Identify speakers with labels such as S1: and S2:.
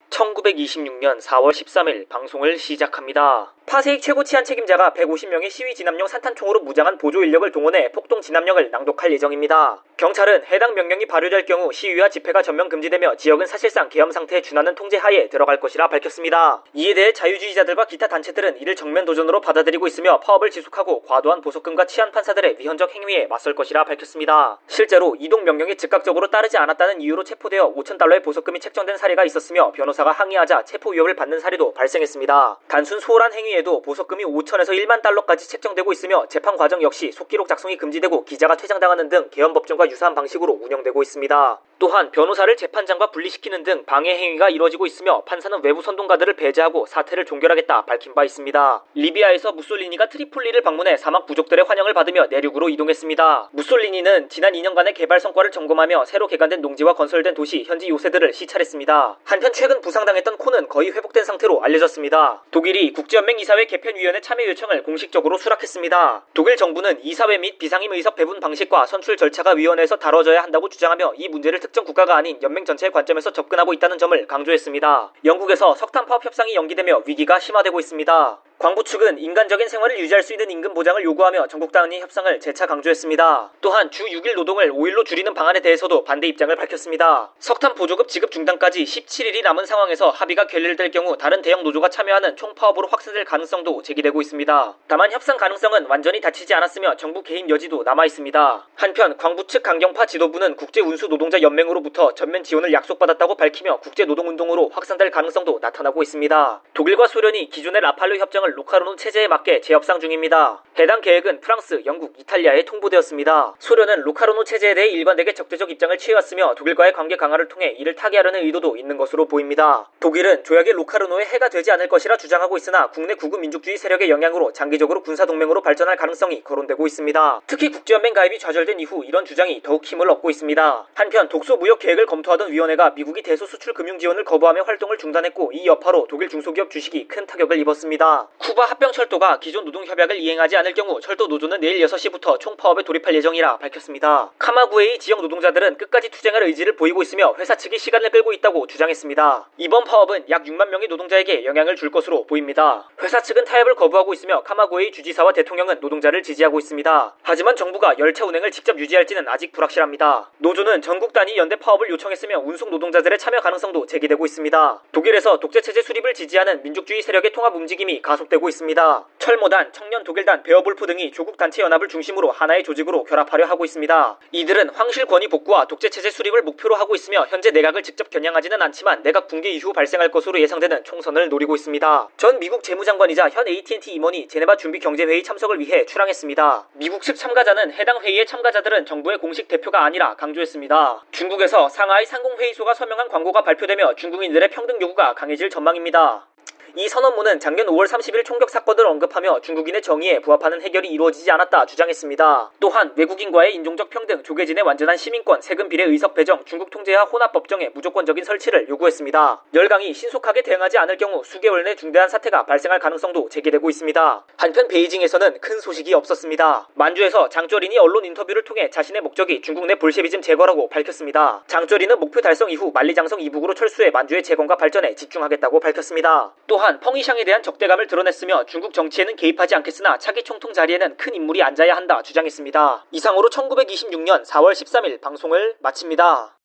S1: (1926년 4월 13일) 방송을 시작합니다. 파세익 최고 치안 책임자가 150명의 시위 진압용 산탄총으로 무장한 보조 인력을 동원해 폭동 진압령을 낭독할 예정입니다. 경찰은 해당 명령이 발효될 경우 시위와 집회가 전면 금지되며 지역은 사실상 계엄 상태에 준하는 통제하에 들어갈 것이라 밝혔습니다. 이에 대해 자유주의자들과 기타 단체들은 이를 정면 도전으로 받아들이고 있으며 파업을 지속하고 과도한 보석금과 치안 판사들의 위헌적 행위에 맞설 것이라 밝혔습니다. 실제로 이동 명령에 즉각적으로 따르지 않았다는 이유로 체포되어 5,000달러의 보석금이 책정된 사례가 있었으며 변호사가 항의하자 체포 위협을 받는 사례도 발생했습니다. 단순 소홀한 행위에도 보석금이 5천에서 1만 달러까지 책정되고 있으며 재판 과정 역시 속기록 작성이 금지되고 기자가 퇴장당하는 등 계엄 법정과 유사한 방식으로 운영되고 있습니다. 또한 변호사를 재판장과 분리시키는 등 방해 행위가 이뤄지고 있으며 판사는 외부 선동가들을 배제하고 사태를 종결하겠다 밝힌 바 있습니다. 리비아에서 무솔리니가 트리폴리를 방문해 사막 부족들의 환영을 받으며 내륙으로 이동했습니다. 무솔리니는 지난 2년간의 개발 성과를 점검하며 새로 개간된 농지와 건설된 도시, 현지 요새들을 시찰했습니다. 한편 최근 부상당했던 코는 거의 회복된 상태로 알려졌습니다. 독일이 국제연맹 이사회 개편위원회 참여 요청을 공식적으로 수락했습니다. 독일 정부는 이사회 및 비상임 의석 배분 방식과 선출 절차가 위원회에서 다뤄져야 한다고 주장하며 이 문제를 특정 국가가 아닌 연맹 전체의 관점에서 접근하고 있다는 점을 강조했습니다. 영국에서 석탄 파업 협상이 연기되며 위기가 심화되고 있습니다. 광부 측은 인간적인 생활을 유지할 수 있는 임금 보장을 요구하며 전국 단위 협상을 재차 강조했습니다. 또한 주 6일 노동을 5일로 줄이는 방안에 대해서도 반대 입장을 밝혔습니다. 석탄 보조급 지급 중단까지 17일이 남은 상황에서 합의가 결렬될 경우 다른 대형 노조가 참여하는 총파업으로 확산될 가능성도 제기되고 있습니다. 다만 협상 가능성은 완전히 닫히지 않았으며 정부 개입 여지도 남아있습니다. 한편 광부 측 강경파 지도부는 국제운수노동자연맹으로부터 전면 지원을 약속받았다고 밝히며 국제노동운동으로 확산될 가능성도 나타나고 있습니다. 독일과 소련이 기존의 라팔로 협정을 로카르노 체제에 맞게 재협상 중입니다. 해당 계획은 프랑스, 영국, 이탈리아에 통보되었습니다. 소련은 로카르노 체제에 대해 일관되게 적대적 입장을 취해왔으며 독일과의 관계 강화를 통해 이를 타개하려는 의도도 있는 것으로 보입니다. 독일은 조약이 로카르노에 해가 되지 않을 것이라 주장하고 있으나 국내 구구 민족주의 세력의 영향으로 장기적으로 군사동맹으로 발전할 가능성이 거론되고 있습니다. 특히 국제연맹 가입이 좌절된 이후 이런 주장이 더욱 힘을 얻고 있습니다. 한편 독소 무역 계획을 검토하던 위원회가 미국이 대소 수출 금융 지원을 거부하며 활동을 중단했고 이 여파로 독일 중소기업 주식이 큰 타격을 입었습니다. 쿠바 합병철도가 기존 노동협약을 이행하지 않을 경우 철도 노조는 내일 6시부터 총파업에 돌입할 예정이라 밝혔습니다. 카마구에이 지역 노동자들은 끝까지 투쟁할 의지를 보이고 있으며 회사 측이 시간을 끌고 있다고 주장했습니다. 이번 파업은 약 6만 명의 노동자에게 영향을 줄 것으로 보입니다. 회사 측은 타협을 거부하고 있으며 카마구에이 주지사와 대통령은 노동자를 지지하고 있습니다. 하지만 정부가 열차 운행을 직접 유지할지는 아직 불확실합니다. 노조는 전국 단위 연대 파업을 요청했으며 운송 노동자들의 참여 가능성도 제기되고 있습니다. 독일에서 독재체제 수립을 지지하는 민족주의 세력의 통합 움직임이 가속되고 있습니다. 철모단, 청년 독일단, 베어볼프 등이 조국 단체 연합을 중심으로 하나의 조직으로 결합하려 하고 있습니다. 이들은 황실 권위 복구와 독재체제 수립을 목표로 하고 있으며 현재 내각을 직접 겨냥하지는 않지만 내각 붕괴 이후 발생할 것으로 예상되는 총선을 노리고 있습니다. 전 미국 재무장관이자 현 AT&T 임원이 제네바 준비 경제회의 참석을 위해 출항했습니다. 미국 측 참가자는 해당 회의의 참가자들은 정부의 공식 대표가 아니라 강조했습니다. 중국에서 상하이 상공회의소가 서명한 광고가 발표되며 중국인들의 평등 요구가 강해질 전망입니다. 이 선언문은 작년 5월 30일 총격 사건을 언급하며 중국인의 정의에 부합하는 해결이 이루어지지 않았다 주장했습니다. 또한 외국인과의 인종적 평등, 조계진의 완전한 시민권, 세금 비례 의석 배정, 중국 통제와 혼합 법정의 무조건적인 설치를 요구했습니다. 열강이 신속하게 대응하지 않을 경우 수개월 내 중대한 사태가 발생할 가능성도 제기되고 있습니다. 한편 베이징에서는 큰 소식이 없었습니다. 만주에서 장쩌린이 언론 인터뷰를 통해 자신의 목적이 중국 내 볼셰비즘 제거라고 밝혔습니다. 장쩌린은 목표 달성 이후 만리장성 이북으로 철수해 만주의 재건과 발전에 집중하겠다고 밝혔습니다. 또한 펑이샹에 대한 적대감을 드러냈으며 중국 정치에는 개입하지 않겠으나 차기 총통 자리에는 큰 인물이 앉아야 한다 주장했습니다. 이상으로 1926년 4월 13일 방송을 마칩니다.